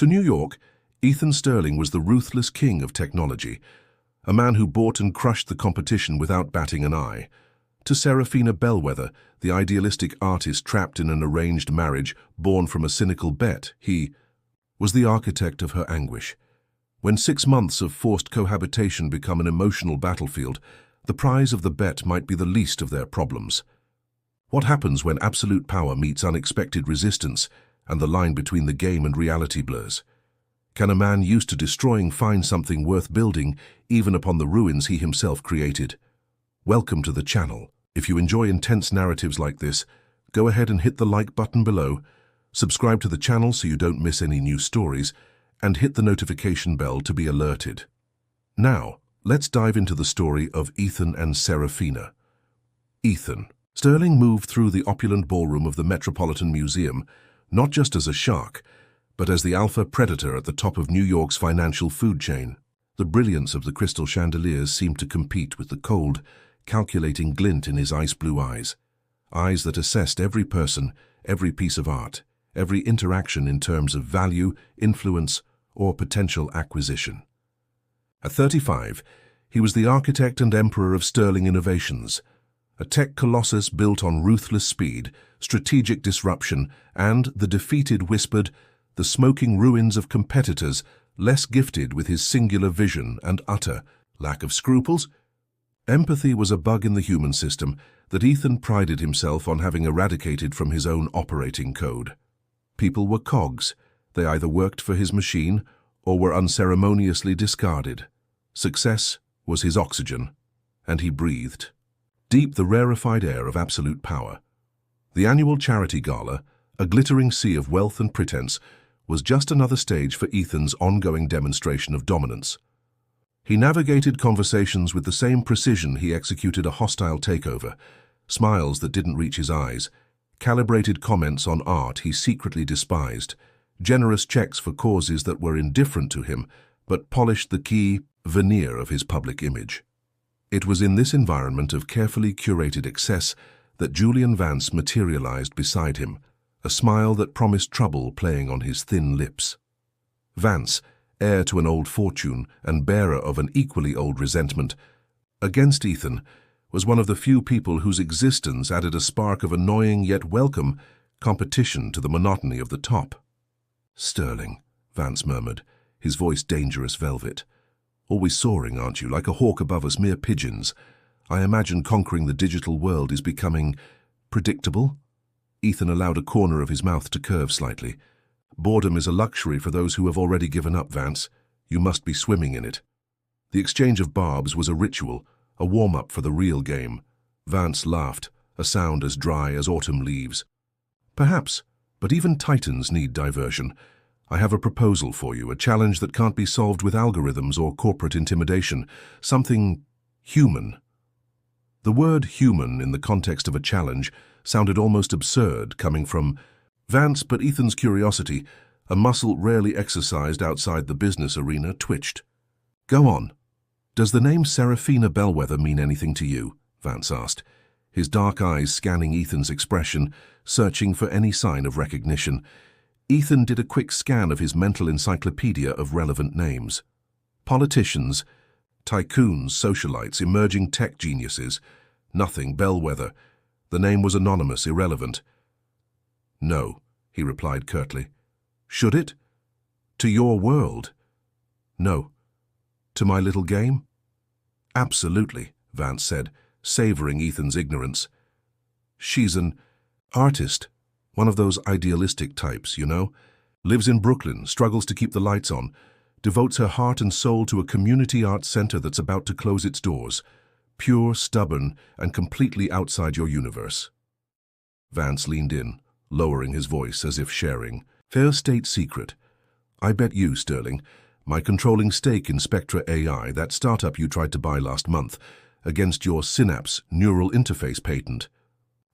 To New York, Ethan Sterling was the ruthless king of technology, a man who bought and crushed the competition without batting an eye. To Seraphina Bellweather, the idealistic artist trapped in an arranged marriage born from a cynical bet, he was the architect of her anguish. When 6 months of forced cohabitation become an emotional battlefield, the prize of the bet might be the least of their problems. What happens when absolute power meets unexpected resistance and the line between the game and reality blurs? Can a man used to destroying find something worth building, even upon the ruins he himself created? Welcome to the channel. If you enjoy intense narratives like this, go ahead and hit the like button below, subscribe to the channel so you don't miss any new stories, and hit the notification bell to be alerted. Now, let's dive into the story of Ethan and Seraphina. Ethan. Sterling moved through the opulent ballroom of the Metropolitan Museum, not just as a shark, but as the alpha predator at the top of New York's financial food chain. The brilliance of the crystal chandeliers seemed to compete with the cold, calculating glint in his ice-blue eyes that assessed every person, every piece of art, every interaction in terms of value, influence, or potential acquisition. At 35, he was the architect and emperor of Sterling Innovations, a tech colossus built on ruthless speed, strategic disruption, and, the defeated whispered, the smoking ruins of competitors less gifted with his singular vision and utter lack of scruples. Empathy was a bug in the human system that Ethan prided himself on having eradicated from his own operating code. People were cogs. They either worked for his machine or were unceremoniously discarded. Success was his oxygen, and he breathed deep the rarefied air of absolute power. The annual charity gala, a glittering sea of wealth and pretense, was just another stage for Ethan's ongoing demonstration of dominance. He navigated conversations with the same precision he executed a hostile takeover, smiles that didn't reach his eyes, calibrated comments on art he secretly despised, generous checks for causes that were indifferent to him, but polished the key veneer of his public image. It was in this environment of carefully curated excess that Julian Vance materialized beside him, a smile that promised trouble playing on his thin lips. Vance, heir to an old fortune and bearer of an equally old resentment, against Ethan, was one of the few people whose existence added a spark of annoying yet welcome competition to the monotony of the top. "Sterling," Vance murmured, his voice dangerous velvet. "Always soaring, aren't you, like a hawk above us mere pigeons? I imagine conquering the digital world is becoming predictable?" Ethan allowed a corner of his mouth to curve slightly. "Boredom is a luxury for those who have already given up, Vance. You must be swimming in it." The exchange of barbs was a ritual, a warm-up for the real game. Vance laughed, a sound as dry as autumn leaves. "Perhaps, but even titans need diversion. I have a proposal for you, a challenge that can't be solved with algorithms or corporate intimidation, something human." The word human in the context of a challenge sounded almost absurd coming from Vance, but Ethan's curiosity, a muscle rarely exercised outside the business arena, twitched. "Go on. Does the name Seraphina Bellweather mean anything to you?" Vance asked, his dark eyes scanning Ethan's expression, searching for any sign of recognition. Ethan did a quick scan of his mental encyclopedia of relevant names. Politicians, tycoons, socialites, emerging tech geniuses. Nothing Bellweather. The name was anonymous, irrelevant. "No," he replied curtly. "Should it? To your world?" "No." "To my little game?" "Absolutely," Vance said, savoring Ethan's ignorance. "She's an artist, one of those idealistic types, you know. Lives in Brooklyn, struggles to keep the lights on, devotes her heart and soul to a community arts center that's about to close its doors. Pure, stubborn, and completely outside your universe." Vance leaned in, lowering his voice as if sharing. "Fair state secret. I bet you, Sterling, my controlling stake in Spectra AI, that startup you tried to buy last month, against your Synapse neural interface patent.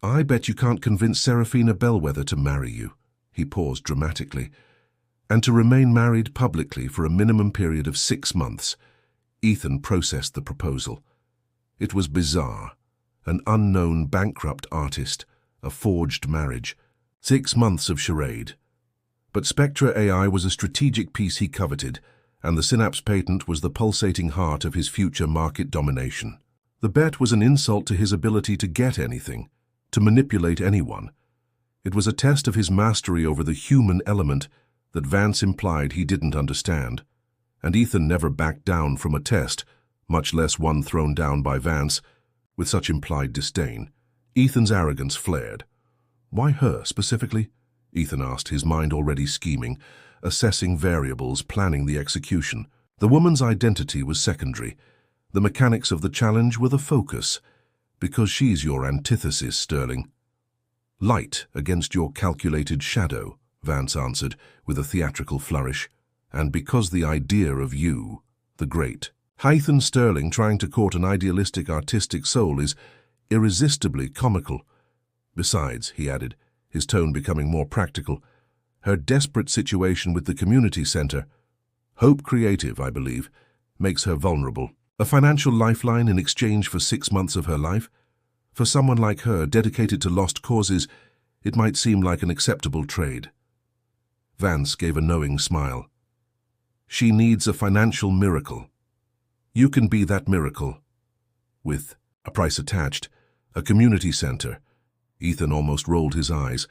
I bet you can't convince Seraphina Bellweather to marry you." He paused dramatically. "And to remain married publicly for a minimum period of 6 months." Ethan processed the proposal. It was bizarre. An unknown bankrupt artist, a forged marriage, 6 months of charade. But Spectra AI was a strategic piece he coveted, and the Synapse patent was the pulsating heart of his future market domination. The bet was an insult to his ability to get anything, to manipulate anyone. It was a test of his mastery over the human element that Vance implied he didn't understand. And Ethan never backed down from a test, much less one thrown down by Vance, with such implied disdain. Ethan's arrogance flared. "Why her, specifically?" Ethan asked, his mind already scheming, assessing variables, planning the execution. The woman's identity was secondary. The mechanics of the challenge were the focus. "Because she's your antithesis, Sterling." "Light against your calculated shadow," Vance answered, with a theatrical flourish. "And because the idea of you, the great." Ethan Sterling trying to court an idealistic artistic soul is irresistibly comical. Besides, he added, his tone becoming more practical, her desperate situation with the community center, Hope Creative, I believe, makes her vulnerable. A financial lifeline in exchange for 6 months of her life? For someone like her, dedicated to lost causes, it might seem like an acceptable trade. Vance gave a knowing smile. "She needs a financial miracle. You can be that miracle. With a price attached, a community center." Ethan almost rolled his eyes.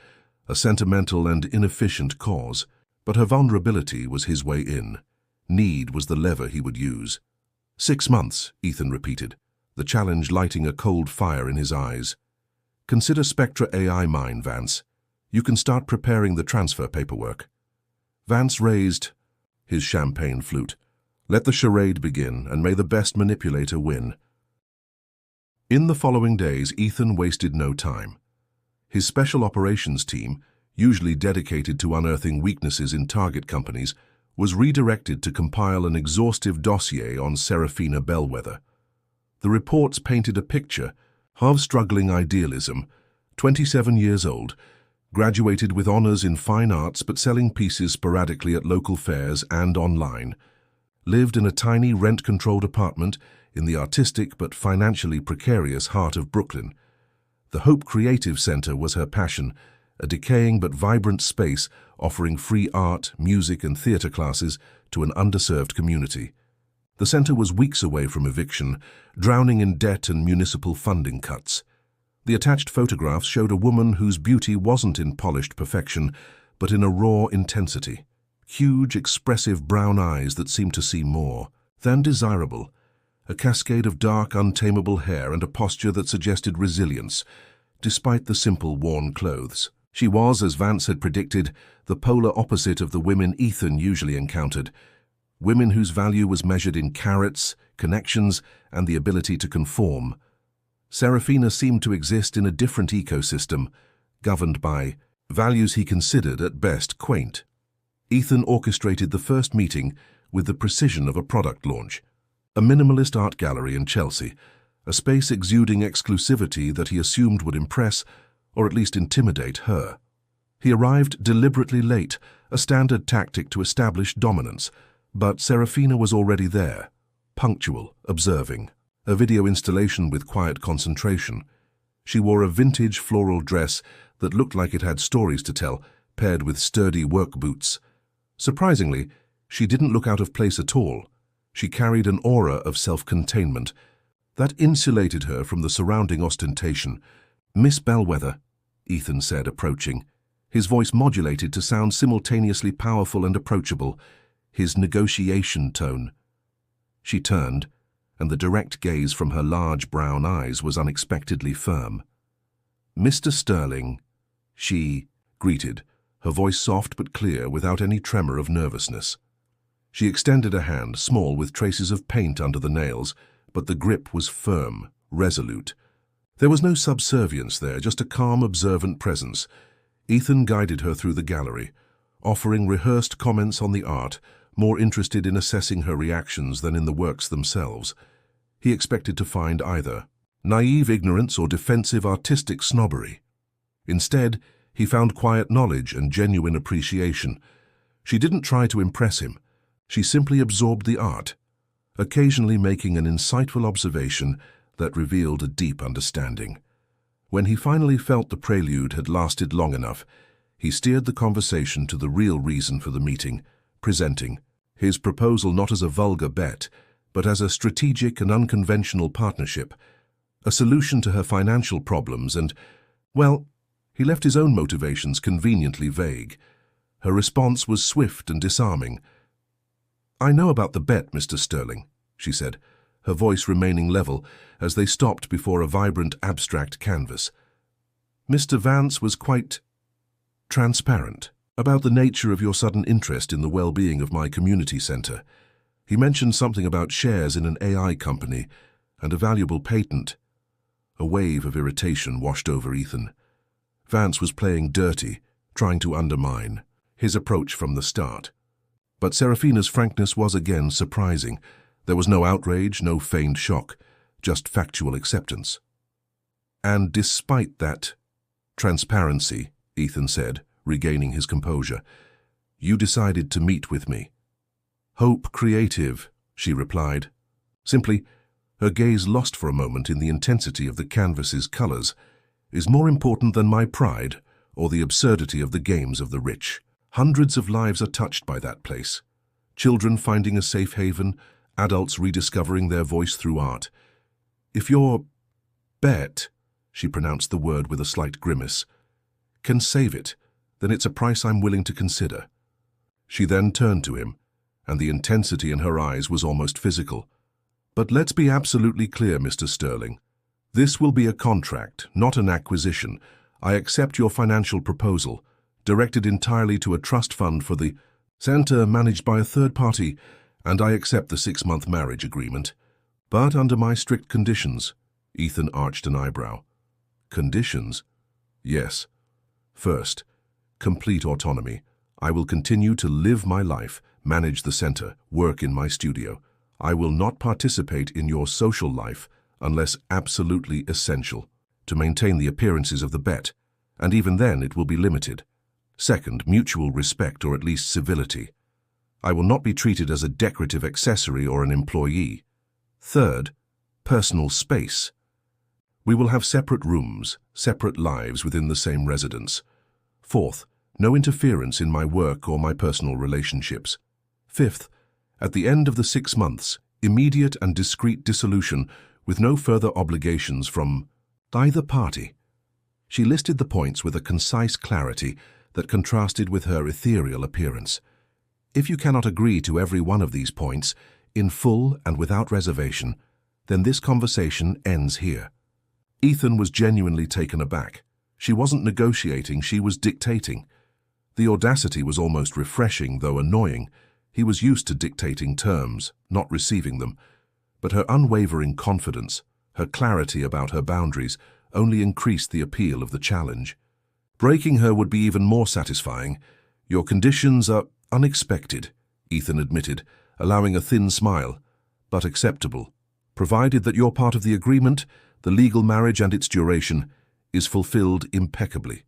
A sentimental and inefficient cause, but her vulnerability was his way in. Need was the lever he would use. 6 months, Ethan repeated, the challenge lighting a cold fire in his eyes. "Consider Spectra AI mine, Vance. You can start preparing the transfer paperwork." Vance raised his champagne flute. "Let the charade begin, and may the best manipulator win." In the following days, Ethan wasted no time. His special operations team, usually dedicated to unearthing weaknesses in target companies, was redirected to compile an exhaustive dossier on Seraphina Bellweather. The reports painted a picture of struggling idealism, 27 years old, graduated with honors in fine arts but selling pieces sporadically at local fairs and online, lived in a tiny rent-controlled apartment in the artistic but financially precarious heart of Brooklyn. The Hope Creative Center was her passion, a decaying but vibrant space offering free art, music, and theater classes to an underserved community. The center was weeks away from eviction, drowning in debt and municipal funding cuts. The attached photographs showed a woman whose beauty wasn't in polished perfection, but in a raw intensity. Huge, expressive brown eyes that seemed to see more than desirable. A cascade of dark, untamable hair and a posture that suggested resilience, despite the simple, worn clothes. She was, as Vance had predicted, the polar opposite of the women Ethan usually encountered. Women whose value was measured in carats, connections, and the ability to conform. Seraphina seemed to exist in a different ecosystem, governed by values he considered at best quaint. Ethan orchestrated the first meeting with the precision of a product launch. A minimalist art gallery in Chelsea, a space exuding exclusivity that he assumed would impress, or at least intimidate, her. He arrived deliberately late, a standard tactic to establish dominance, but Seraphina was already there, punctual, observing. A video installation with quiet concentration. She wore a vintage floral dress that looked like it had stories to tell, paired with sturdy work boots. Surprisingly, she didn't look out of place at all. She carried an aura of self-containment that insulated her from the surrounding ostentation. "Miss Bellweather," Ethan said, approaching, his voice modulated to sound simultaneously powerful and approachable, his negotiation tone. She turned, and the direct gaze from her large brown eyes was unexpectedly firm. "Mr. Sterling," she greeted, her voice soft but clear without any tremor of nervousness. She extended a hand, small with traces of paint under the nails, but the grip was firm, resolute. There was no subservience there, just a calm, observant presence. Ethan guided her through the gallery, offering rehearsed comments on the art, more interested in assessing her reactions than in the works themselves. He expected to find either naive ignorance or defensive artistic snobbery. Instead, he found quiet knowledge and genuine appreciation. She didn't try to impress him. She simply absorbed the art, occasionally making an insightful observation that revealed a deep understanding. When he finally felt the prelude had lasted long enough, He steered the conversation to the real reason for the meeting, presenting his proposal not as a vulgar bet, but as a strategic and unconventional partnership, a solution to her financial problems and, well, he left his own motivations conveniently vague. Her response was swift and disarming. "I know about the bet, Mr. Sterling," she said, her voice remaining level as they stopped before a vibrant, abstract canvas. "Mr. Vance was quite transparent about the nature of your sudden interest in the well-being of my community center. He mentioned something about shares in an AI company and a valuable patent." A wave of irritation washed over Ethan. Vance was playing dirty, trying to undermine his approach from the start. But Seraphina's frankness was again surprising. There was no outrage, no feigned shock, just factual acceptance. "And despite that transparency," Ethan said, regaining his composure, "you decided to meet with me." "Hope creative," she replied. Simply, her gaze lost for a moment in the intensity of the canvas's colors, "is more important than my pride or the absurdity of the games of the rich. Hundreds of lives are touched by that place. Children finding a safe haven, adults rediscovering their voice through art. If your bet," she pronounced the word with a slight grimace, "can save it, then it's a price I'm willing to consider." She then turned to him, and the intensity in her eyes was almost physical. "But let's be absolutely clear, Mr. Sterling. This will be a contract, not an acquisition. I accept your financial proposal, directed entirely to a trust fund for the center managed by a third party, and I accept the 6-month marriage agreement. But under my strict conditions." Ethan arched an eyebrow. "Conditions?" "Yes. First, complete autonomy. I will continue to live my life, manage the center, work in my studio. I will not participate in your social life unless absolutely essential to maintain the appearances of the bet, and even then it will be limited. Second, mutual respect or at least civility. I will not be treated as a decorative accessory or an employee. Third, personal space. We will have separate rooms, separate lives within the same residence. Fourth, no interference in my work or my personal relationships. Fifth, at the end of the 6 months, immediate and discreet dissolution with no further obligations from either party." She listed the points with a concise clarity that contrasted with her ethereal appearance. "If you cannot agree to every one of these points, in full and without reservation, then this conversation ends here." Ethan was genuinely taken aback. She wasn't negotiating, she was dictating. The audacity was almost refreshing, though annoying. He was used to dictating terms, not receiving them. But her unwavering confidence, her clarity about her boundaries, only increased the appeal of the challenge. Breaking her would be even more satisfying. "Your conditions are unexpected," Ethan admitted, allowing a thin smile, "but acceptable, provided that your part of the agreement, the legal marriage and its duration, is fulfilled impeccably."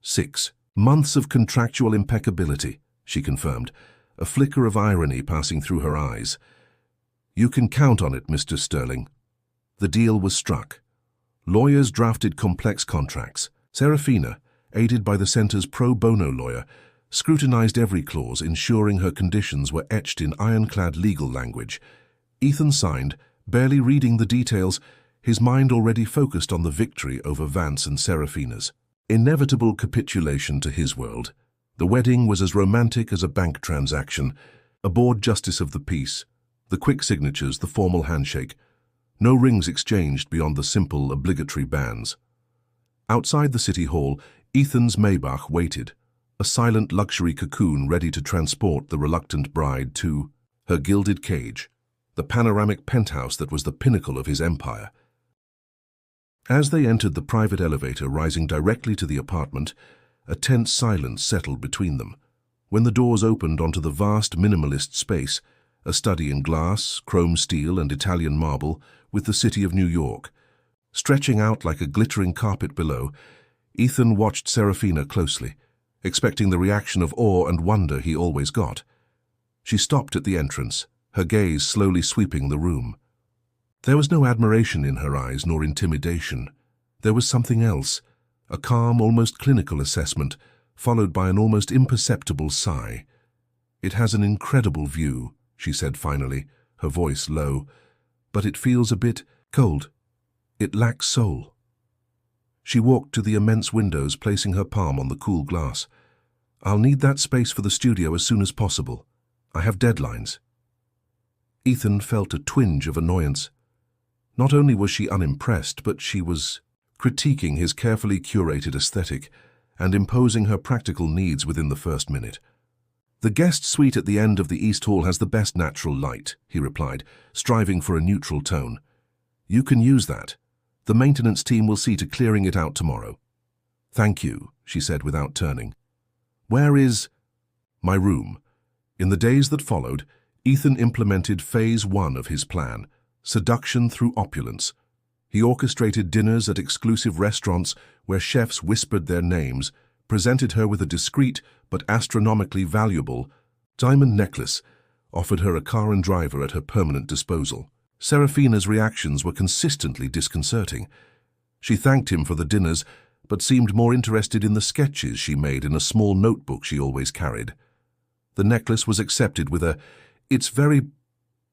6 months of contractual impeccability, she confirmed, a flicker of irony passing through her eyes. "You can count on it, Mr. Sterling." The deal was struck. Lawyers drafted complex contracts. Seraphina, aided by the center's pro bono lawyer, scrutinized every clause, ensuring her conditions were etched in ironclad legal language. Ethan signed, barely reading the details, his mind already focused on the victory over Vance and Seraphina's inevitable capitulation to his world. The wedding was as romantic as a bank transaction, a board justice of the peace, the quick signatures, the formal handshake. No rings exchanged beyond the simple, obligatory banns. Outside the city hall, Ethan's Maybach waited, a silent luxury cocoon ready to transport the reluctant bride to her gilded cage, the panoramic penthouse that was the pinnacle of his empire. As they entered the private elevator rising directly to the apartment, a tense silence settled between them. When the doors opened onto the vast minimalist space, a study in glass, chrome steel, and Italian marble, with the city of New York, stretching out like a glittering carpet below, Ethan watched Seraphina closely, expecting the reaction of awe and wonder he always got. She stopped at the entrance, her gaze slowly sweeping the room. There was no admiration in her eyes nor intimidation. There was something else, a calm, almost clinical assessment, followed by an almost imperceptible sigh. "It has an incredible view," she said finally, her voice low, "but it feels a bit cold. It lacks soul." She walked to the immense windows, placing her palm on the cool glass. "I'll need that space for the studio as soon as possible. I have deadlines." Ethan felt a twinge of annoyance. Not only was she unimpressed, but she was critiquing his carefully curated aesthetic and imposing her practical needs within the first minute. "The guest suite at the end of the East Hall has the best natural light," he replied, striving for a neutral tone. "You can use that. The maintenance team will see to clearing it out tomorrow." "Thank you," she said without turning. "Where is—" "My room." In the days that followed, Ethan implemented phase 1 of his plan, seduction through opulence. He orchestrated dinners at exclusive restaurants where chefs whispered their names, presented her with a discreet but astronomically valuable diamond necklace, offered her a car and driver at her permanent disposal. Seraphina's reactions were consistently disconcerting. She thanked him for the dinners, but seemed more interested in the sketches she made in a small notebook she always carried. The necklace was accepted with a "It's very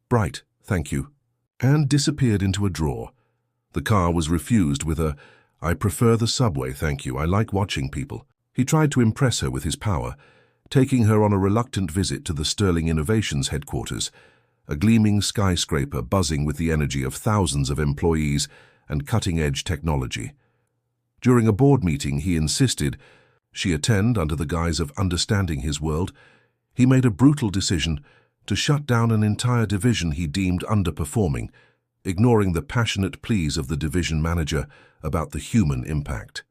bright, thank you," and disappeared into a drawer. The car was refused with a "I prefer the subway, thank you, I like watching people." He tried to impress her with his power, taking her on a reluctant visit to the Sterling Innovations headquarters, a gleaming skyscraper buzzing with the energy of thousands of employees and cutting-edge technology. During a board meeting, he insisted she attend under the guise of understanding his world. He made a brutal decision to shut down an entire division he deemed underperforming, ignoring the passionate pleas of the division manager about the human impact.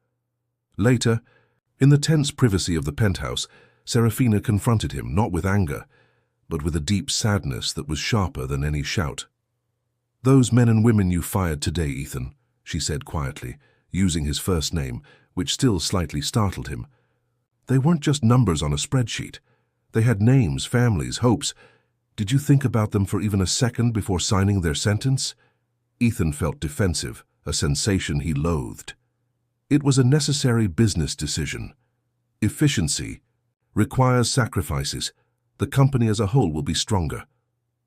Later, in the tense privacy of the penthouse, Seraphina confronted him, not with anger, but with a deep sadness that was sharper than any shout. "Those men and women you fired today, Ethan," she said quietly, using his first name, which still slightly startled him. "They weren't just numbers on a spreadsheet. They had names, families, hopes. Did you think about them for even a second before signing their sentence?" Ethan felt defensive, a sensation he loathed. It was a necessary business decision. Efficiency requires sacrifices. The company as a whole will be stronger.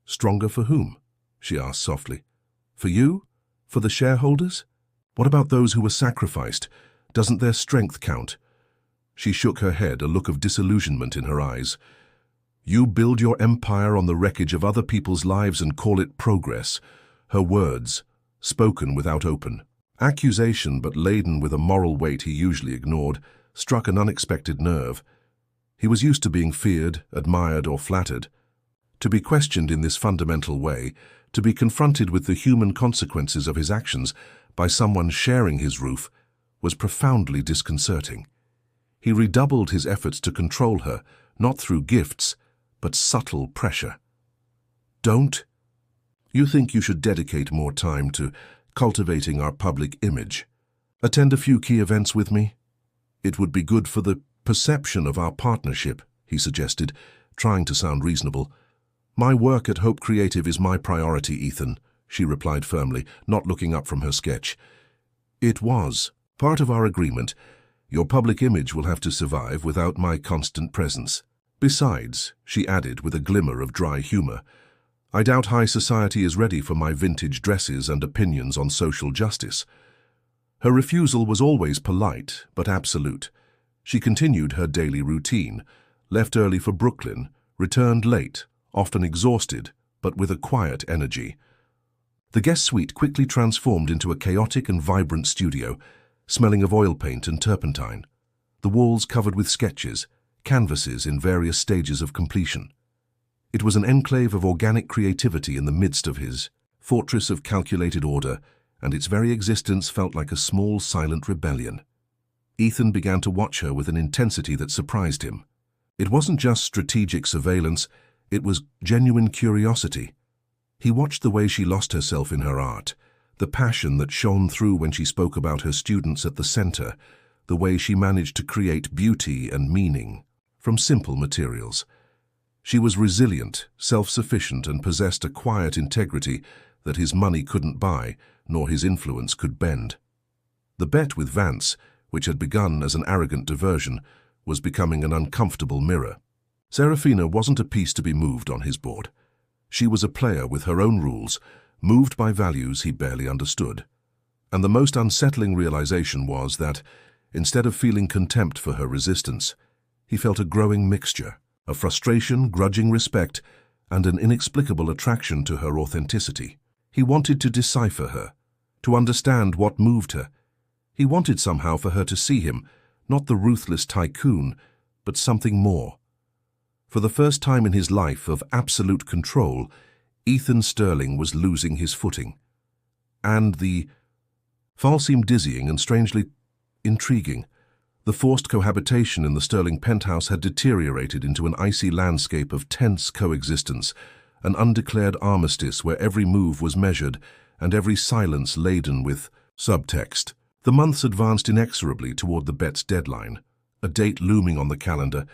"Stronger for whom?" she asked softly. "For you? For the shareholders? What about those who were sacrificed? Doesn't their strength count?" She shook her head, a look of disillusionment in her eyes. "You build your empire on the wreckage of other people's lives and call it progress." Her words, spoken without open accusation but laden with a moral weight he usually ignored, struck an unexpected nerve. He was used to being feared, admired, or flattered. To be questioned in this fundamental way, to be confronted with the human consequences of his actions by someone sharing his roof, was profoundly disconcerting. He redoubled his efforts to control her, not through gifts, but subtle pressure. "Don't. You think you should dedicate more time to cultivating our public image. Attend a few key events with me. It would be good for the perception of our partnership," he suggested, trying to sound reasonable. "My work at Hope Creative is my priority, Ethan," she replied firmly, not looking up from her sketch. "It was part of our agreement. Your public image will have to survive without my constant presence. Besides," she added with a glimmer of dry humor, "I doubt high society is ready for my vintage dresses and opinions on social justice." Her refusal was always polite, but absolute. She continued her daily routine, left early for Brooklyn, returned late, often exhausted, but with a quiet energy. The guest suite quickly transformed into a chaotic and vibrant studio, smelling of oil paint and turpentine. The walls covered with sketches, canvases in various stages of completion. It was an enclave of organic creativity in the midst of his fortress of calculated order, and its very existence felt like a small, silent rebellion. Ethan began to watch her with an intensity that surprised him. It wasn't just strategic surveillance, it was genuine curiosity. He watched the way she lost herself in her art, the passion that shone through when she spoke about her students at the center, the way she managed to create beauty and meaning from simple materials. She was resilient, self-sufficient, and possessed a quiet integrity that his money couldn't buy, nor his influence could bend. The bet with Vance, which had begun as an arrogant diversion, was becoming an uncomfortable mirror. Seraphina wasn't a piece to be moved on his board. She was a player with her own rules, moved by values he barely understood. And the most unsettling realization was that, instead of feeling contempt for her resistance, he felt a growing mixture of frustration, grudging respect, and an inexplicable attraction to her authenticity. He wanted to decipher her, to understand what moved her. He wanted somehow for her to see him, not the ruthless tycoon, but something more. For the first time in his life of absolute control, Ethan Sterling was losing his footing. And the fall seemed dizzying and strangely intriguing. The forced cohabitation in the Sterling penthouse had deteriorated into an icy landscape of tense coexistence, an undeclared armistice where every move was measured and every silence laden with subtext. The months advanced inexorably toward the bet's deadline, a date looming on the calendar,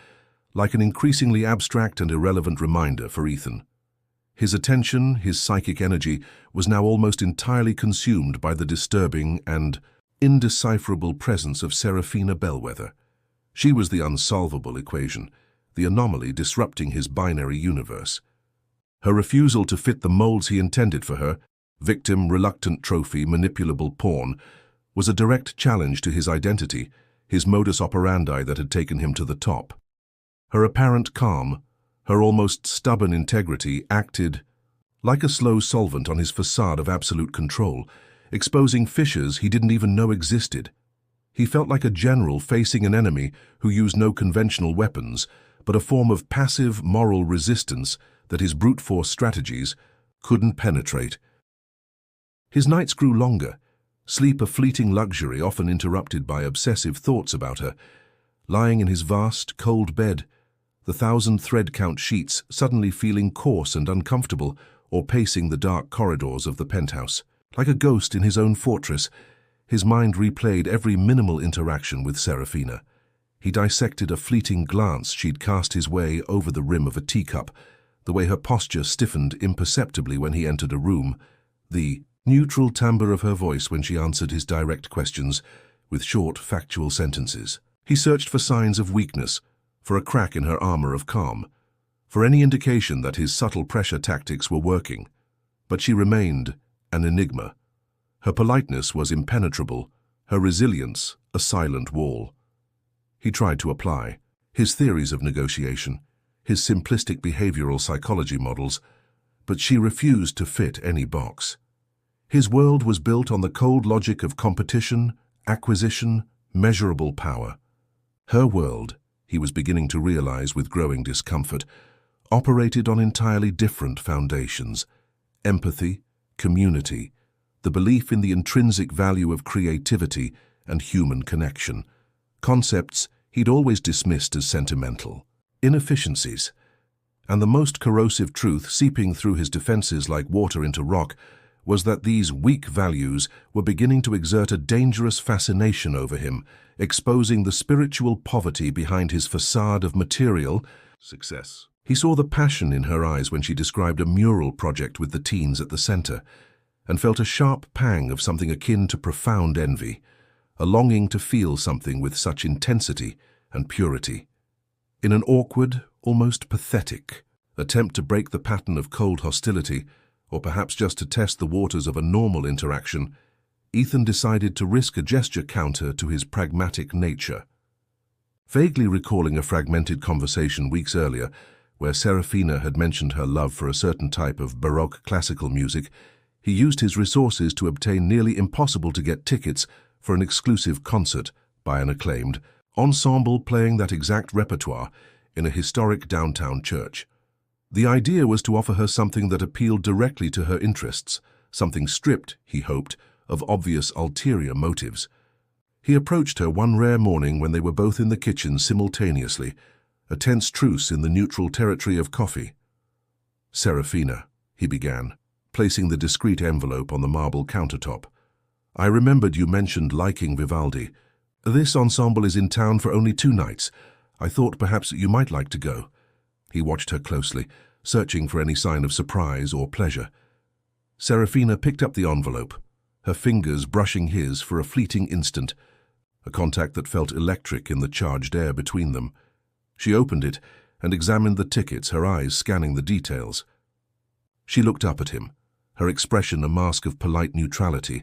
like an increasingly abstract and irrelevant reminder for Ethan. His attention, his psychic energy, was now almost entirely consumed by the disturbing and indecipherable presence of Seraphina Bellweather. She was the unsolvable equation, the anomaly disrupting his binary universe. Her refusal to fit the molds he intended for her, victim, reluctant trophy, manipulable pawn, was a direct challenge to his identity, his modus operandi that had taken him to the top. Her apparent calm, her almost stubborn integrity acted like a slow solvent on his facade of absolute control, exposing fissures he didn't even know existed. He felt like a general facing an enemy who used no conventional weapons, but a form of passive moral resistance that his brute force strategies couldn't penetrate. His nights grew longer, sleep a fleeting luxury often interrupted by obsessive thoughts about her. Lying in his vast, cold bed, the 1,000 thread-count sheets suddenly feeling coarse and uncomfortable, or pacing the dark corridors of the penthouse. Like a ghost in his own fortress, his mind replayed every minimal interaction with Seraphina. He dissected a fleeting glance she'd cast his way over the rim of a teacup, the way her posture stiffened imperceptibly when he entered a room, the neutral timbre of her voice when she answered his direct questions with short, factual sentences. He searched for signs of weakness, for a crack in her armor of calm, for any indication that his subtle pressure tactics were working. But she remained an enigma. Her politeness was impenetrable, her resilience a silent wall. He tried to apply his theories of negotiation, his simplistic behavioral psychology models, but she refused to fit any box. His world was built on the cold logic of competition, acquisition, measurable power. Her world, he was beginning to realize with growing discomfort, operated on entirely different foundations: empathy, community, the belief in the intrinsic value of creativity and human connection, concepts he'd always dismissed as sentimental inefficiencies. And the most corrosive truth seeping through his defenses like water into rock was that these weak values were beginning to exert a dangerous fascination over him, exposing the spiritual poverty behind his facade of material success. He saw the passion in her eyes when she described a mural project with the teens at the center, and felt a sharp pang of something akin to profound envy, a longing to feel something with such intensity and purity. In an awkward, almost pathetic attempt to break the pattern of cold hostility, or perhaps just to test the waters of a normal interaction, Ethan decided to risk a gesture counter to his pragmatic nature. Vaguely recalling a fragmented conversation weeks earlier, where Seraphina had mentioned her love for a certain type of Baroque classical music, he used his resources to obtain nearly impossible-to-get tickets for an exclusive concert by an acclaimed ensemble playing that exact repertoire in a historic downtown church. The idea was to offer her something that appealed directly to her interests, something stripped, he hoped, of obvious ulterior motives. He approached her one rare morning when they were both in the kitchen simultaneously, a tense truce in the neutral territory of coffee. "Seraphina," he began, placing the discreet envelope on the marble countertop. "I remembered you mentioned liking Vivaldi. This ensemble is in town for only 2 nights. I thought perhaps you might like to go." He watched her closely, searching for any sign of surprise or pleasure. Seraphina picked up the envelope, her fingers brushing his for a fleeting instant. a contact that felt electric in the charged air between them. She opened it and examined the tickets, her eyes scanning the details. She looked up at him, her expression a mask of polite neutrality,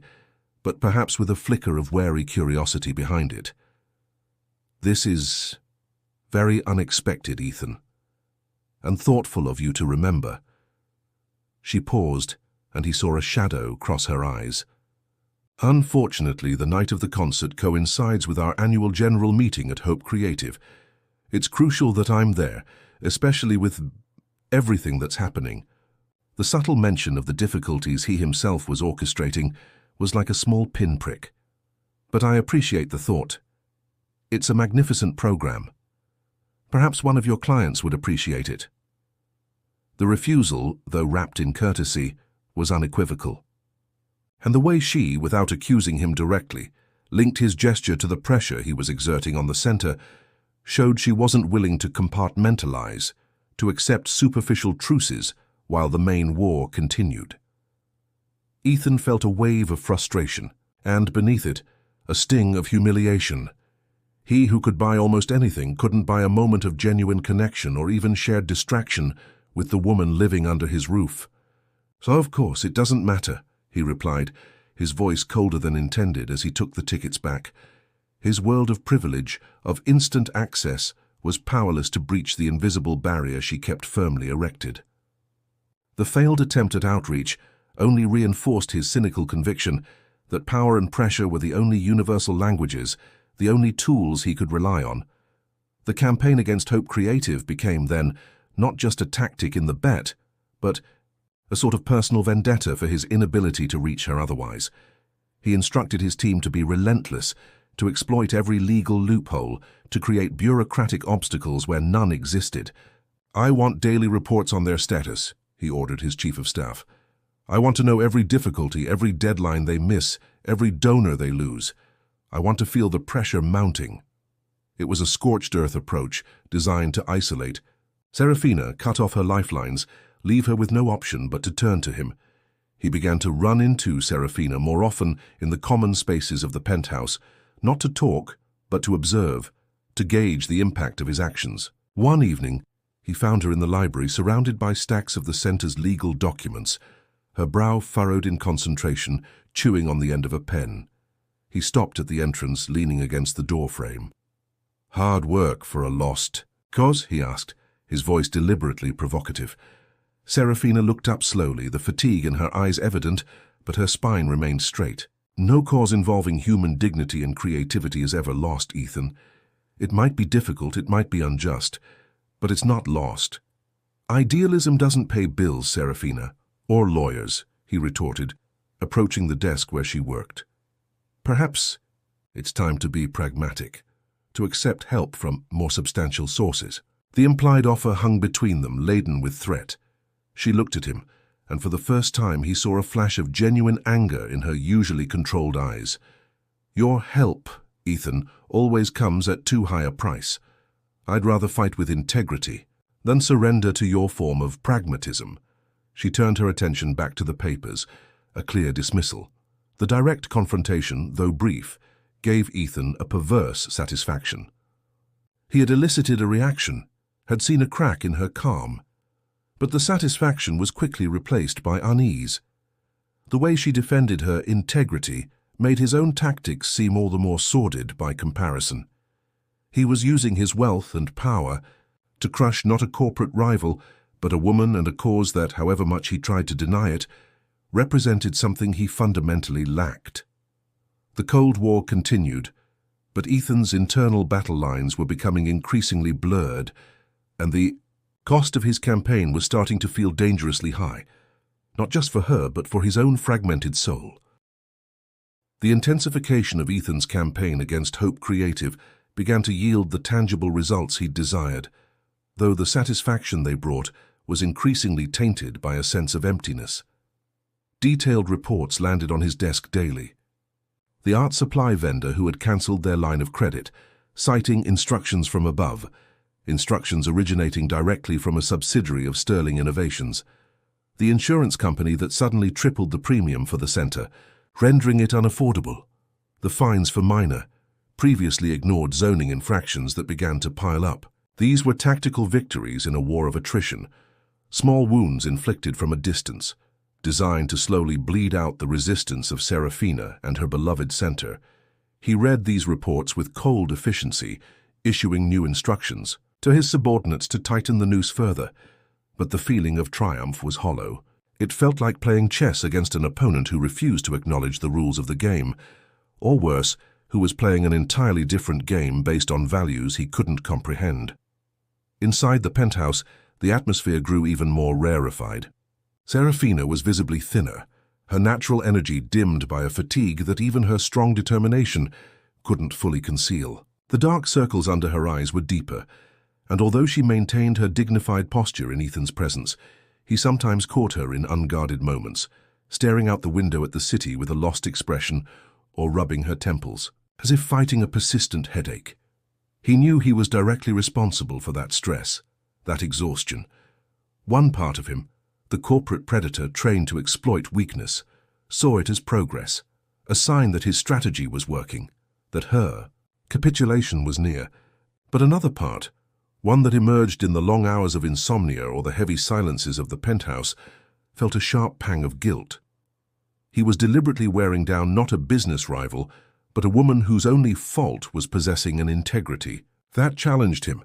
but perhaps with a flicker of wary curiosity behind it. "This is very unexpected, Ethan, and thoughtful of you to remember." She paused, and he saw a shadow cross her eyes. "Unfortunately, the night of the concert coincides with our annual general meeting at Hope Creative. It's crucial that I'm there, especially with everything that's happening." The subtle mention of the difficulties he himself was orchestrating was like a small pinprick. "But I appreciate the thought. It's a magnificent program. Perhaps one of your clients would appreciate it." The refusal, though wrapped in courtesy, was unequivocal. And the way she, without accusing him directly, linked his gesture to the pressure he was exerting on the center showed she wasn't willing to compartmentalize, to accept superficial truces while the main war continued. Ethan felt a wave of frustration, and beneath it, a sting of humiliation. He who could buy almost anything couldn't buy a moment of genuine connection or even shared distraction with the woman living under his roof. "So of course it doesn't matter," he replied, his voice colder than intended as he took the tickets back. His world of privilege, of instant access, was powerless to breach the invisible barrier she kept firmly erected. The failed attempt at outreach only reinforced his cynical conviction that power and pressure were the only universal languages, the only tools he could rely on. The campaign against Hope Creative became, then, not just a tactic in the bet, but a sort of personal vendetta for his inability to reach her otherwise. He instructed his team to be relentless, to exploit every legal loophole, to create bureaucratic obstacles where none existed. "I want daily reports on their status," he ordered his chief of staff. "I want to know every difficulty, every deadline they miss, every donor they lose. I want to feel the pressure mounting." It was a scorched earth approach designed to isolate. Seraphina cut off her lifelines, leave her with no option but to turn to him. He began to run into Seraphina more often in the common spaces of the penthouse, not to talk, but to observe, to gauge the impact of his actions. One evening, he found her in the library surrounded by stacks of the center's legal documents, her brow furrowed in concentration, chewing on the end of a pen. He stopped at the entrance, leaning against the doorframe. "Hard work for a lost cause?" he asked, his voice deliberately provocative. Seraphina looked up slowly, the fatigue in her eyes evident, but her spine remained straight. "No cause involving human dignity and creativity is ever lost, Ethan. It might be difficult, it might be unjust, but it's not lost." "Idealism doesn't pay bills, Seraphina, or lawyers," he retorted, approaching the desk where she worked. "Perhaps it's time to be pragmatic, to accept help from more substantial sources." The implied offer hung between them, laden with threat. She looked at him, and for the first time he saw a flash of genuine anger in her usually controlled eyes. "Your help, Ethan, always comes at too high a price. I'd rather fight with integrity than surrender to your form of pragmatism." She turned her attention back to the papers, a clear dismissal. The direct confrontation, though brief, gave Ethan a perverse satisfaction. He had elicited a reaction, had seen a crack in her calm. But the satisfaction was quickly replaced by unease. The way she defended her integrity made his own tactics seem all the more sordid by comparison. He was using his wealth and power to crush not a corporate rival, but a woman and a cause that, however much he tried to deny it, represented something he fundamentally lacked. The Cold War continued, but Ethan's internal battle lines were becoming increasingly blurred, and the cost of his campaign was starting to feel dangerously high, not just for her, but for his own fragmented soul. The intensification of Ethan's campaign against Hope Creative began to yield the tangible results he'd desired, though the satisfaction they brought was increasingly tainted by a sense of emptiness. Detailed reports landed on his desk daily. The art supply vendor who had cancelled their line of credit, citing instructions from above, instructions originating directly from a subsidiary of Sterling Innovations. The insurance company that suddenly tripled the premium for the center, rendering it unaffordable. The fines for minor, previously ignored zoning infractions that began to pile up. These were tactical victories in a war of attrition, small wounds inflicted from a distance, designed to slowly bleed out the resistance of Seraphina and her beloved center. He read these reports with cold efficiency, issuing new instructions to his subordinates to tighten the noose further. But the feeling of triumph was hollow. It felt like playing chess against an opponent who refused to acknowledge the rules of the game, or worse, who was playing an entirely different game based on values he couldn't comprehend. Inside the penthouse, the atmosphere grew even more rarefied. Seraphina was visibly thinner, her natural energy dimmed by a fatigue that even her strong determination couldn't fully conceal. The dark circles under her eyes were deeper, and although she maintained her dignified posture in Ethan's presence, he sometimes caught her in unguarded moments, staring out the window at the city with a lost expression or rubbing her temples, as if fighting a persistent headache. He knew he was directly responsible for that stress, that exhaustion. One part of him, the corporate predator trained to exploit weakness, saw it as progress, a sign that his strategy was working, that her capitulation was near. But another part, one that emerged in the long hours of insomnia or the heavy silences of the penthouse, felt a sharp pang of guilt. He was deliberately wearing down not a business rival, but a woman whose only fault was possessing an integrity. That challenged him,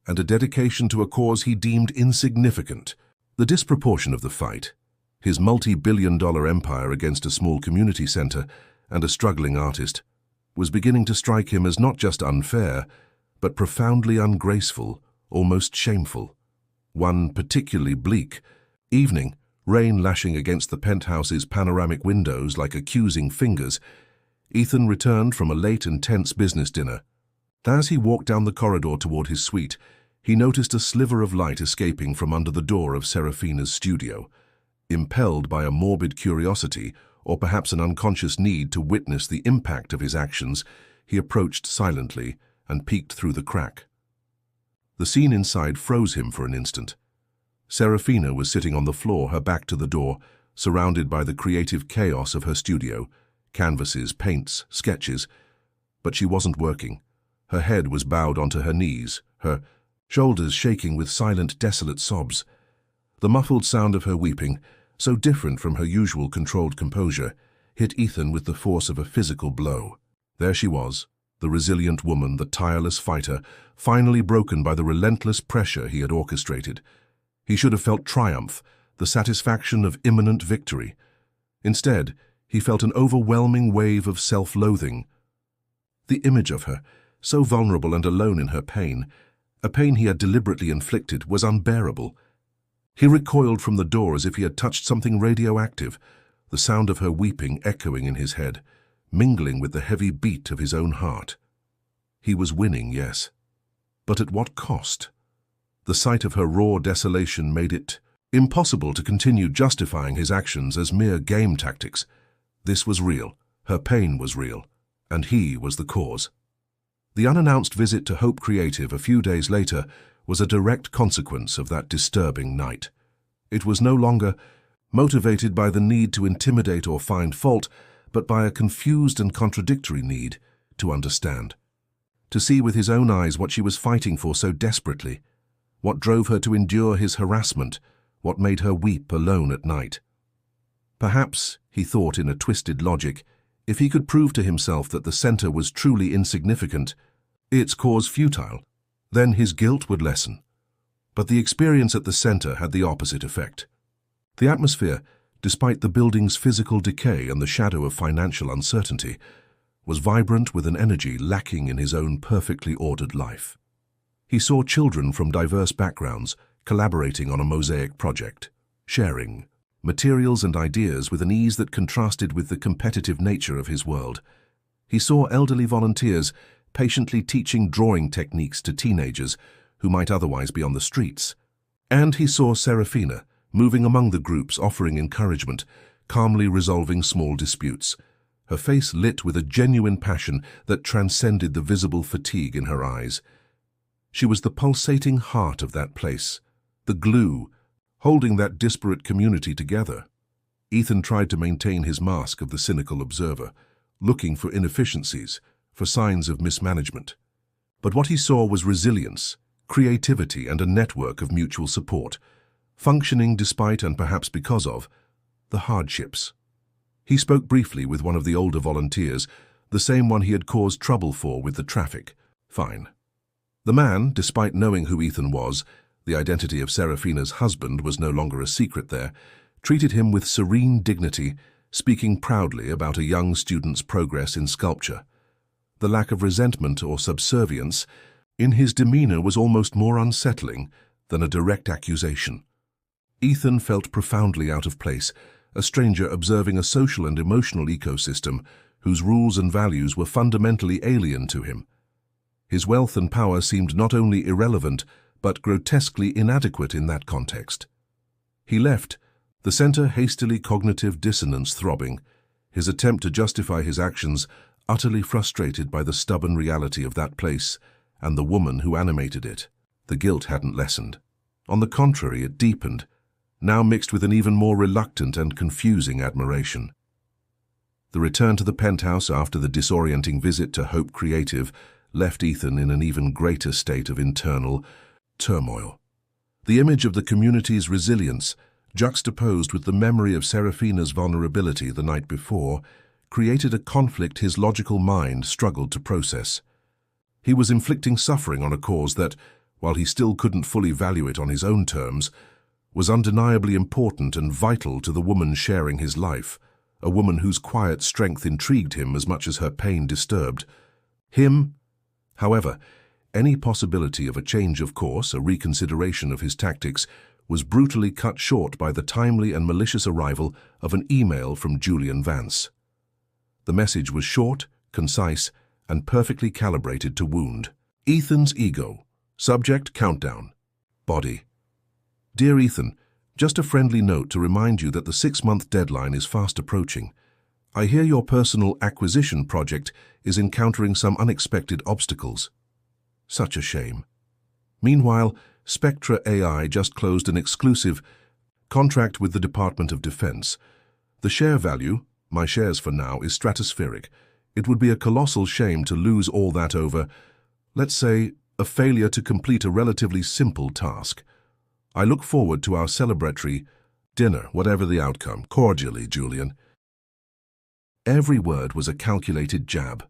and a dedication to a cause he deemed insignificant. The disproportion of the fight, his multi-billion-dollar empire against a small community center and a struggling artist, was beginning to strike him as not just unfair, but profoundly ungraceful, almost shameful. One particularly bleak evening, rain lashing against the penthouse's panoramic windows like accusing fingers, Ethan returned from a late and tense business dinner. As he walked down the corridor toward his suite, he noticed a sliver of light escaping from under the door of Seraphina's studio. Impelled by a morbid curiosity, or perhaps an unconscious need to witness the impact of his actions, he approached silently and peeked through the crack. The scene inside froze him for an instant. Seraphina was sitting on the floor, her back to the door, surrounded by the creative chaos of her studio, canvases, paints, sketches. But she wasn't working. Her head was bowed onto her knees, her shoulders shaking with silent, desolate sobs. The muffled sound of her weeping, so different from her usual controlled composure, hit Ethan with the force of a physical blow. There she was, the resilient woman, the tireless fighter, finally broken by the relentless pressure he had orchestrated. He should have felt triumph, the satisfaction of imminent victory. Instead, he felt an overwhelming wave of self-loathing. The image of her, so vulnerable and alone in her pain, a pain he had deliberately inflicted, was unbearable. He recoiled from the door as if he had touched something radioactive, the sound of her weeping echoing in his head, mingling with the heavy beat of his own heart. He was winning, yes, but at what cost? The sight of her raw desolation made it impossible to continue justifying his actions as mere game tactics. This was real, her pain was real, and he was the cause. The unannounced visit to Hope Creative a few days later was a direct consequence of that disturbing night. It was no longer motivated by the need to intimidate or find fault, but by a confused and contradictory need to understand. To see with his own eyes what she was fighting for so desperately, what drove her to endure his harassment, what made her weep alone at night. Perhaps, he thought in a twisted logic, if he could prove to himself that the center was truly insignificant, its cause futile, then his guilt would lessen. But the experience at the center had the opposite effect. The atmosphere, despite the building's physical decay and the shadow of financial uncertainty, was vibrant with an energy lacking in his own perfectly ordered life. He saw children from diverse backgrounds collaborating on a mosaic project, sharing materials and ideas with an ease that contrasted with the competitive nature of his world. He saw elderly volunteers patiently teaching drawing techniques to teenagers who might otherwise be on the streets. And he saw Seraphina moving among the groups, offering encouragement, calmly resolving small disputes, her face lit with a genuine passion that transcended the visible fatigue in her eyes. She was the pulsating heart of that place, the glue, holding that disparate community together. Ethan tried to maintain his mask of the cynical observer, looking for inefficiencies, for signs of mismanagement. But what he saw was resilience, creativity, and a network of mutual support, functioning despite and perhaps because of the hardships. He spoke briefly with one of the older volunteers, the same one he had caused trouble for with the traffic. Fine. The man, despite knowing who Ethan was, the identity of Seraphina's husband was no longer a secret there, treated him with serene dignity, speaking proudly about a young student's progress in sculpture. The lack of resentment or subservience in his demeanor was almost more unsettling than a direct accusation. Ethan felt profoundly out of place, a stranger observing a social and emotional ecosystem whose rules and values were fundamentally alien to him. His wealth and power seemed not only irrelevant, but grotesquely inadequate in that context. He left, the center hastily cognitive dissonance throbbing, his attempt to justify his actions utterly frustrated by the stubborn reality of that place and the woman who animated it. The guilt hadn't lessened. On the contrary, it deepened, now mixed with an even more reluctant and confusing admiration. The return to the penthouse after the disorienting visit to Hope Creative left Ethan in an even greater state of internal turmoil. The image of the community's resilience, juxtaposed with the memory of Seraphina's vulnerability the night before, created a conflict his logical mind struggled to process. He was inflicting suffering on a cause that, while he still couldn't fully value it on his own terms, was undeniably important and vital to the woman sharing his life, a woman whose quiet strength intrigued him as much as her pain disturbed him. However, any possibility of a change of course, a reconsideration of his tactics, was brutally cut short by the timely and malicious arrival of an email from Julian Vance. The message was short, concise, and perfectly calibrated to wound Ethan's ego. Subject: countdown. Body: Dear Ethan, just a friendly note to remind you that the 6-month deadline is fast approaching. I hear your personal acquisition project is encountering some unexpected obstacles. Such a shame. Meanwhile, Spectra AI just closed an exclusive contract with the Department of Defense. The share value, my shares for now, is stratospheric. It would be a colossal shame to lose all that over, let's say, a failure to complete a relatively simple task. I look forward to our celebratory dinner, whatever the outcome. Cordially, Julian. Every word was a calculated jab.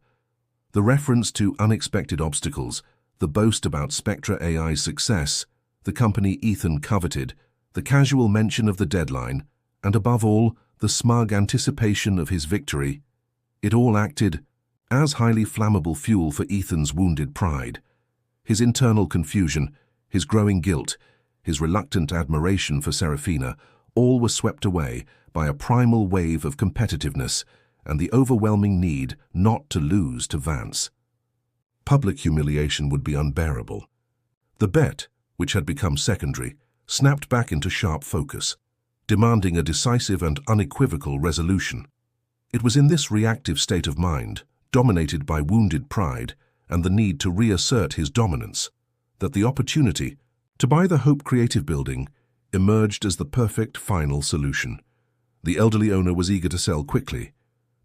The reference to unexpected obstacles, the boast about Spectra AI's success, the company Ethan coveted, the casual mention of the deadline, and above all, the smug anticipation of his victory, it all acted as highly flammable fuel for Ethan's wounded pride. His internal confusion, his growing guilt, his reluctant admiration for Seraphina, all were swept away by a primal wave of competitiveness and the overwhelming need not to lose to Vance. Public humiliation would be unbearable. The bet, which had become secondary, snapped back into sharp focus, demanding a decisive and unequivocal resolution. It was in this reactive state of mind, dominated by wounded pride and the need to reassert his dominance, that the opportunity to buy the Hope Creative building emerged as the perfect final solution. The elderly owner was eager to sell quickly.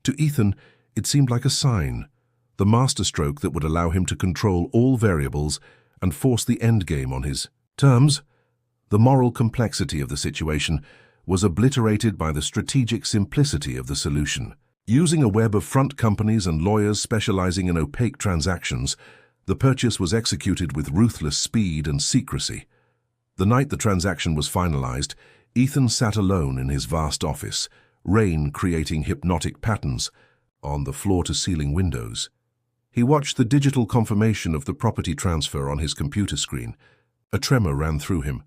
To Ethan, it seemed like a sign, the masterstroke that would allow him to control all variables and force the endgame on his terms. The moral complexity of the situation was obliterated by the strategic simplicity of the solution. Using a web of front companies and lawyers specializing in opaque transactions, the purchase was executed with ruthless speed and secrecy. The night the transaction was finalized, Ethan sat alone in his vast office, rain creating hypnotic patterns on the floor-to-ceiling windows. He watched the digital confirmation of the property transfer on his computer screen. A tremor ran through him,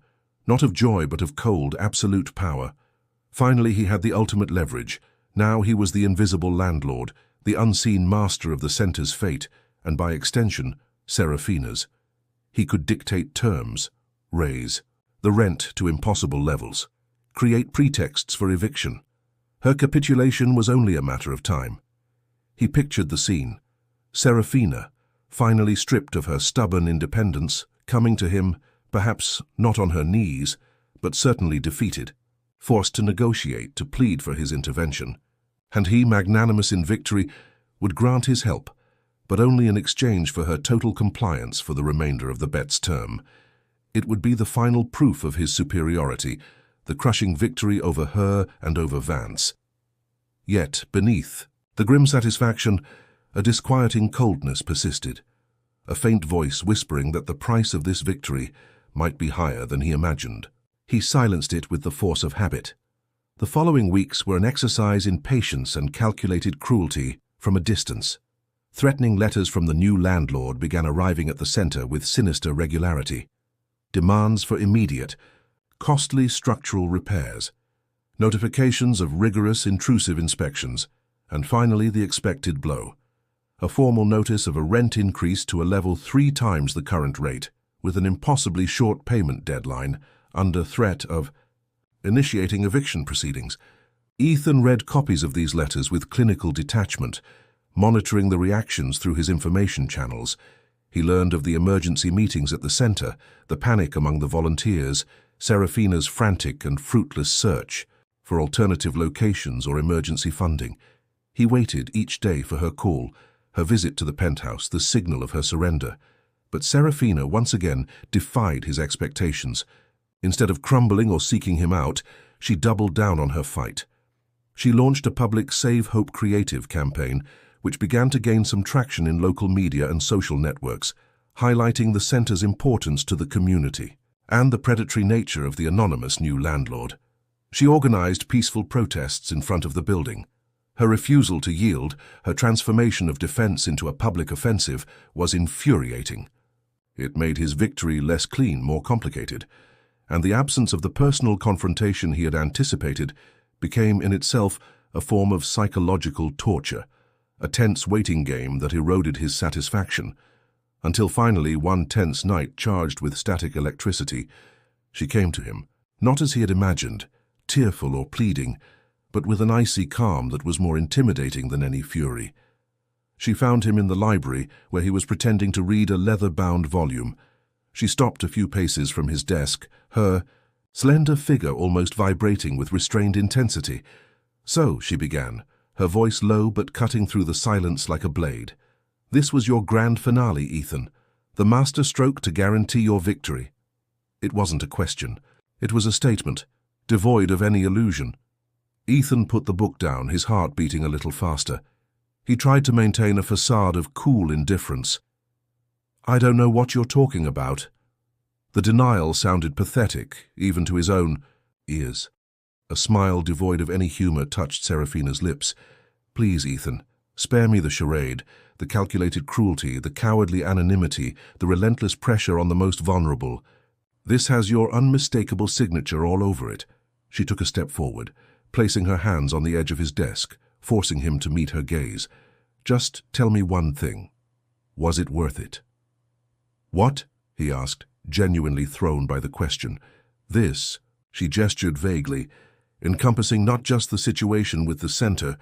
not of joy but of cold, absolute power. Finally, he had the ultimate leverage. Now he was the invisible landlord, the unseen master of the center's fate, and by extension, Seraphina's. He could dictate terms, raise the rent to impossible levels, create pretexts for eviction. Her capitulation was only a matter of time. He pictured the scene. Seraphina, finally stripped of her stubborn independence, coming to him, perhaps not on her knees, but certainly defeated, forced to negotiate, to plead for his intervention. And he, magnanimous in victory, would grant his help, but only in exchange for her total compliance for the remainder of the bet's term. It would be the final proof of his superiority, the crushing victory over her and over Vance. Yet, beneath the grim satisfaction, a disquieting coldness persisted, a faint voice whispering that the price of this victory might be higher than he imagined. He silenced it with the force of habit. The following weeks were an exercise in patience and calculated cruelty from a distance. Threatening letters from the new landlord began arriving at the center with sinister regularity. Demands for immediate, costly structural repairs, notifications of rigorous, intrusive inspections, and finally the expected blow. A formal notice of a rent increase to a level 3 times the current rate, with an impossibly short payment deadline, under threat of initiating eviction proceedings. Ethan read copies of these letters with clinical detachment, monitoring the reactions through his information channels. He learned of the emergency meetings at the center, the panic among the volunteers, Seraphina's frantic and fruitless search for alternative locations or emergency funding. He waited each day for her call, her visit to the penthouse, the signal of her surrender. But Seraphina once again defied his expectations. Instead of crumbling or seeking him out, she doubled down on her fight. She launched a public Save Hope Creative campaign, which began to gain some traction in local media and social networks, highlighting the center's importance to the community and the predatory nature of the anonymous new landlord. She organized peaceful protests in front of the building. Her refusal to yield, her transformation of defense into a public offensive, was infuriating. It made his victory less clean, more complicated, and the absence of the personal confrontation he had anticipated became in itself a form of psychological torture, a tense waiting game that eroded his satisfaction, until finally one tense night charged with static electricity, she came to him, not as he had imagined, tearful or pleading, but with an icy calm that was more intimidating than any fury. She found him in the library, where he was pretending to read a leather-bound volume. She stopped a few paces from his desk, her slender figure almost vibrating with restrained intensity. "So," she began, her voice low but cutting through the silence like a blade. "This was your grand finale, Ethan, the master stroke to guarantee your victory." It wasn't a question. It was a statement, devoid of any illusion. Ethan put the book down, his heart beating a little faster. He tried to maintain a facade of cool indifference. "I don't know what you're talking about." The denial sounded pathetic, even to his own ears. A smile devoid of any humor touched Seraphina's lips. "Please, Ethan, spare me the charade, the calculated cruelty, the cowardly anonymity, the relentless pressure on the most vulnerable. This has your unmistakable signature all over it." She took a step forward, placing her hands on the edge of his desk, forcing him to meet her gaze. "Just tell me one thing. Was it worth it?" "What?" he asked, genuinely thrown by the question. "This," she gestured vaguely, encompassing not just the situation with the center,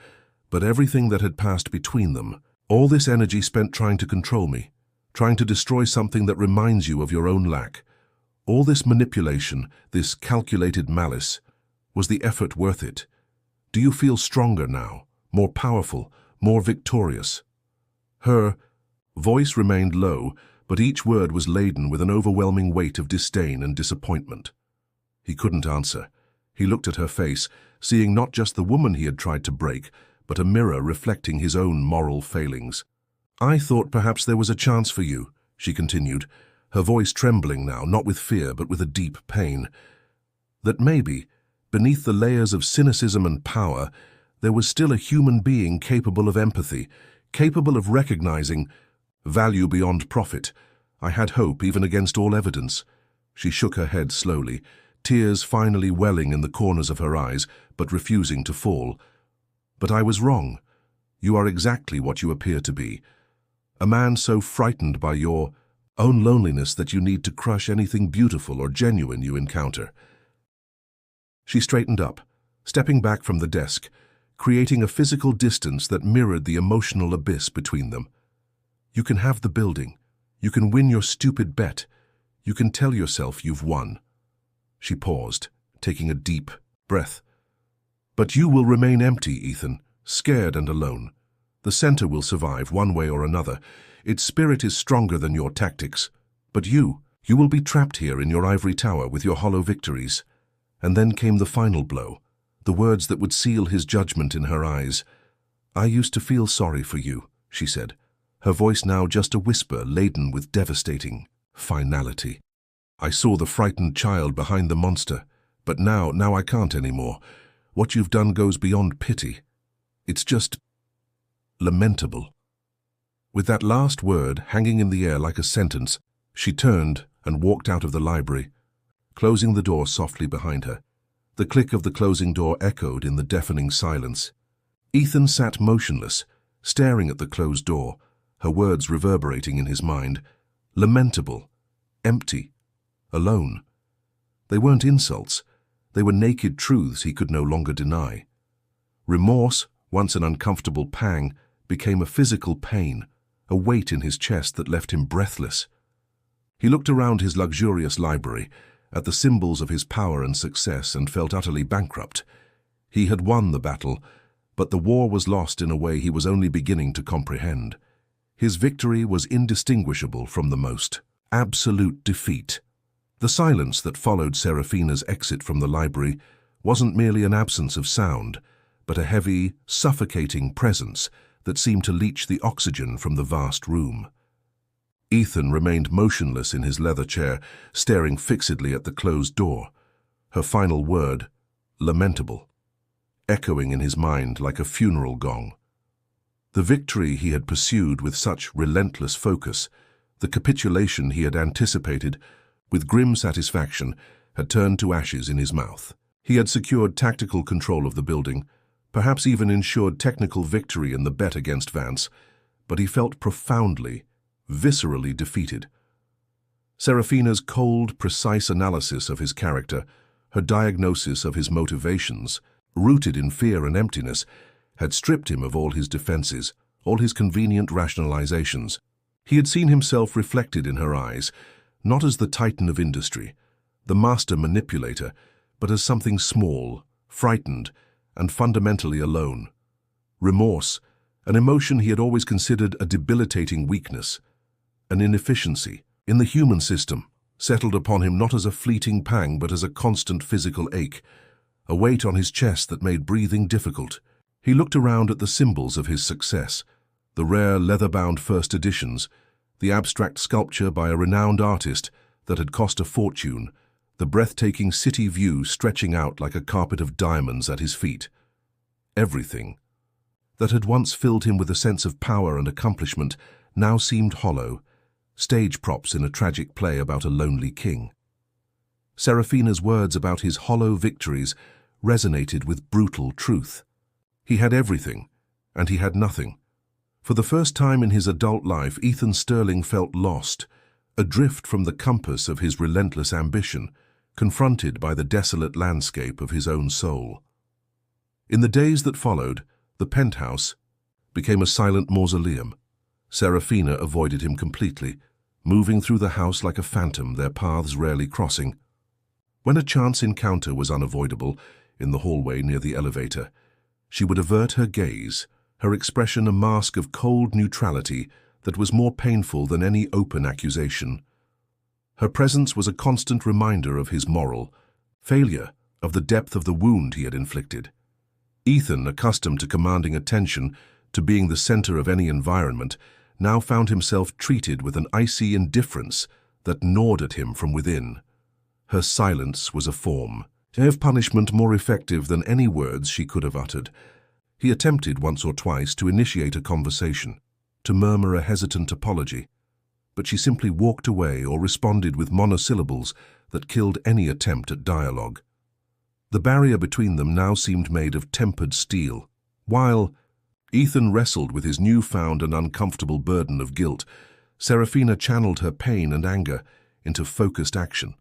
but everything that had passed between them. "All this energy spent trying to control me, trying to destroy something that reminds you of your own lack. All this manipulation, this calculated malice, was the effort worth it? Do you feel stronger now, more powerful, more victorious?" Her voice remained low, but each word was laden with an overwhelming weight of disdain and disappointment. He couldn't answer. He looked at her face, seeing not just the woman he had tried to break, but a mirror reflecting his own moral failings. "I thought perhaps there was a chance for you," she continued, her voice trembling now, not with fear, but with a deep pain. "That maybe, beneath the layers of cynicism and power, there was still a human being capable of empathy, capable of recognizing value beyond profit. I had hope, even against all evidence." She shook her head slowly, tears finally welling in the corners of her eyes, but refusing to fall. "But I was wrong. You are exactly what you appear to be. A man so frightened by your own loneliness that you need to crush anything beautiful or genuine you encounter." She straightened up, stepping back from the desk, creating a physical distance that mirrored the emotional abyss between them. "You can have the building. You can win your stupid bet. You can tell yourself you've won." She paused, taking a deep breath. "But you will remain empty, Ethan, scared and alone. The center will survive one way or another. Its spirit is stronger than your tactics. But you will be trapped here in your ivory tower with your hollow victories." And then came the final blow, the words that would seal his judgment in her eyes. "I used to feel sorry for you," she said, her voice now just a whisper laden with devastating finality. "I saw the frightened child behind the monster, but now I can't anymore. What you've done goes beyond pity. It's just lamentable." With that last word hanging in the air like a sentence, she turned and walked out of the library, closing the door softly behind her. The click of the closing door echoed in the deafening silence. Ethan sat motionless, staring at the closed door, her words reverberating in his mind. Lamentable, empty, alone. They weren't insults. They were naked truths he could no longer deny. Remorse, once an uncomfortable pang, became a physical pain, a weight in his chest that left him breathless. He looked around his luxurious library, at the symbols of his power and success, and felt utterly bankrupt. He had won the battle, but the war was lost in a way he was only beginning to comprehend. His victory was indistinguishable from the most absolute defeat. The silence that followed Seraphina's exit from the library wasn't merely an absence of sound, but a heavy, suffocating presence that seemed to leach the oxygen from the vast room. Ethan remained motionless in his leather chair, staring fixedly at the closed door. Her final word, lamentable, echoing in his mind like a funeral gong. The victory he had pursued with such relentless focus, the capitulation he had anticipated with grim satisfaction, had turned to ashes in his mouth. He had secured tactical control of the building, perhaps even ensured technical victory in the bet against Vance, but he felt profoundly, viscerally defeated. Seraphina's cold, precise analysis of his character, her diagnosis of his motivations, rooted in fear and emptiness, had stripped him of all his defenses, all his convenient rationalizations. He had seen himself reflected in her eyes, not as the titan of industry, the master manipulator, but as something small, frightened, and fundamentally alone. Remorse, an emotion he had always considered a debilitating weakness, an inefficiency in the human system, settled upon him not as a fleeting pang but as a constant physical ache, a weight on his chest that made breathing difficult. He looked around at the symbols of his success, the rare leather-bound first editions, the abstract sculpture by a renowned artist that had cost a fortune, the breathtaking city view stretching out like a carpet of diamonds at his feet. Everything that had once filled him with a sense of power and accomplishment now seemed hollow, stage props in a tragic play about a lonely king. Seraphina's words about his hollow victories resonated with brutal truth. He had everything, and he had nothing. For the first time in his adult life, Ethan Sterling felt lost, adrift from the compass of his relentless ambition, confronted by the desolate landscape of his own soul. In the days that followed, the penthouse became a silent mausoleum. Seraphina avoided him completely, moving through the house like a phantom, their paths rarely crossing. When a chance encounter was unavoidable, in the hallway near the elevator, she would avert her gaze, her expression a mask of cold neutrality that was more painful than any open accusation. Her presence was a constant reminder of his moral failure, of the depth of the wound he had inflicted. Ethan, accustomed to commanding attention, to being the center of any environment, now found himself treated with an icy indifference that gnawed at him from within. Her silence was a form of punishment more effective than any words she could have uttered. He attempted once or twice to initiate a conversation, to murmur a hesitant apology, but she simply walked away or responded with monosyllables that killed any attempt at dialogue. The barrier between them now seemed made of tempered steel. While Ethan wrestled with his newfound and uncomfortable burden of guilt, Seraphina channeled her pain and anger into focused action.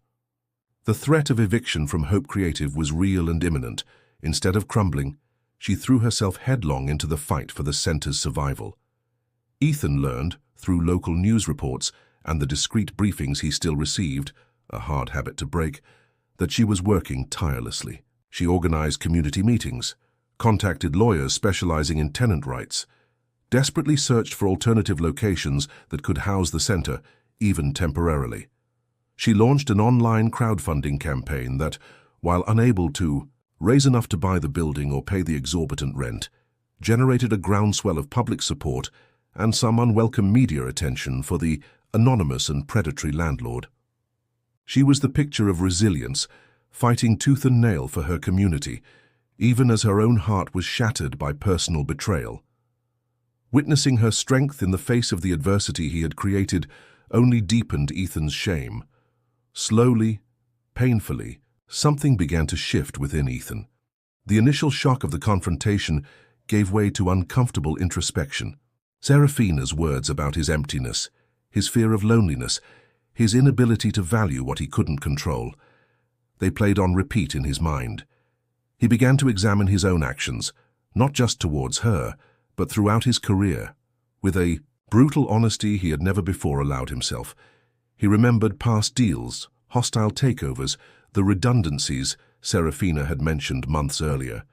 The threat of eviction from Hope Creative was real and imminent. Instead of crumbling, she threw herself headlong into the fight for the center's survival. Ethan learned, through local news reports and the discreet briefings he still received, a hard habit to break, that she was working tirelessly. She organized community meetings, contacted lawyers specializing in tenant rights, desperately searched for alternative locations that could house the center, even temporarily. She launched an online crowdfunding campaign that, while unable to raise enough to buy the building or pay the exorbitant rent, generated a groundswell of public support and some unwelcome media attention for the anonymous and predatory landlord. She was the picture of resilience, fighting tooth and nail for her community, even as her own heart was shattered by personal betrayal. Witnessing her strength in the face of the adversity he had created only deepened Ethan's shame. Slowly, painfully, something began to shift within Ethan. The initial shock of the confrontation gave way to uncomfortable introspection. Seraphina's words about his emptiness, his fear of loneliness, his inability to value what he couldn't control, they played on repeat in his mind. He began to examine his own actions, not just towards her, but throughout his career. With a brutal honesty he had never before allowed himself, he remembered past deals, hostile takeovers, the redundancies Seraphina had mentioned months earlier.